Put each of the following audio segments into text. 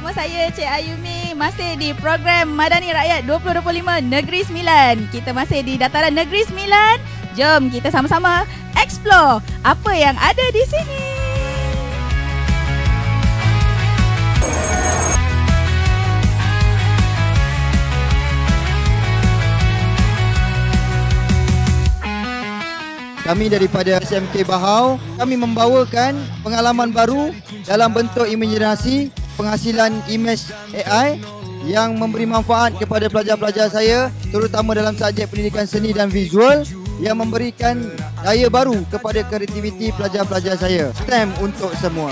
bersama saya Cik Ayumi, masih di program Madani Rakyat 2025 Negeri Sembilan. Kita masih di dataran Negeri Sembilan. Jom kita sama-sama explore apa yang ada di sini. Kami daripada SMK Bahau, kami membawakan pengalaman baru dalam bentuk imajinasi penghasilan imej AI yang memberi manfaat kepada pelajar-pelajar saya, terutama dalam subjek pendidikan seni dan visual, yang memberikan daya baru kepada kreativiti pelajar-pelajar saya. STEM untuk semua.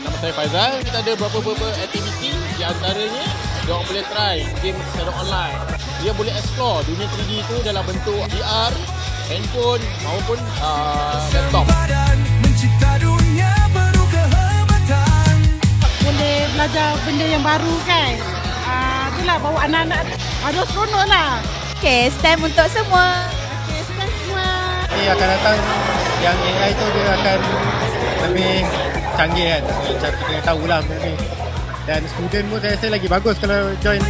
Nama saya Faizal. Kita ada beberapa aktiviti, di antaranya diorang boleh try game secara online. Dia boleh explore dunia 3D itu dalam bentuk VR, handphone maupun laptop. Boleh belajar benda yang baru kan. Itulah bawa anak-anak harus seronok lah. Okay, STEM untuk semua. Okay, STEM semua. Akan datang yang AI tu dia akan lebih canggih kan. Macam kita kena tahulah benda ni. Dan student pun saya rasa lagi bagus kalau join.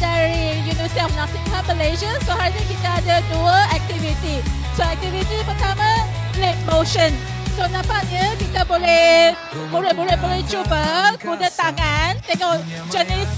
Dari University of Nottingham, Malaysia. So hari ini kita ada dua aktiviti. So aktiviti pertama, leg motion. So nampaknya kita boleh cuba guna tangan, tengok jenis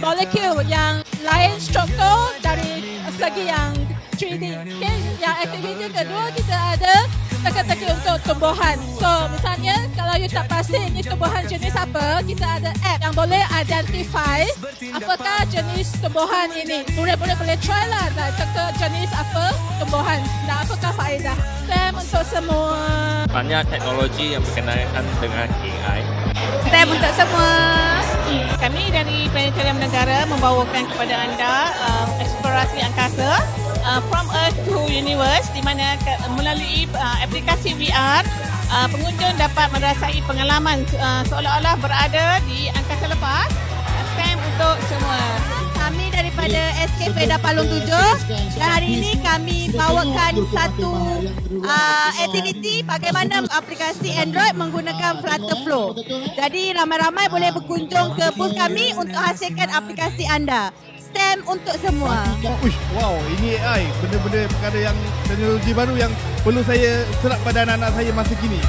molekul yang lain struktur dari segi yang 3D. Okay. Yang aktiviti kedua kita ada teka-teki untuk tumbuhan. So misalnya kalau you tak pasti ini tumbuhan jenis apa, kita ada app yang boleh identify apakah jenis tumbuhan ini. Boleh try lah nak teka jenis apa tumbuhan dan apakah faedah. STEM untuk semua. Banyak teknologi yang berkenaan dengan AI. STEM untuk semua. Kami dari Planetarium Negara membawakan kepada anda eksplorasi angkasa from Earth to Universe, di mana melalui aplikasi VR pengunjung dapat merasai pengalaman seolah-olah berada di angkasa lepas. STEM untuk semua. Kami daripada SKP Dapalung 7 dan hari ini kami bawakan satu aktiviti bagaimana aplikasi Android menggunakan Flutterflow. Jadi ramai-ramai boleh berkunjung ke booth kami untuk hasilkan aplikasi anda. STEM untuk semua. Wow, ini AI. Benda-benda perkara yang teknologi baru yang perlu saya serap pada anak-anak saya masa kini.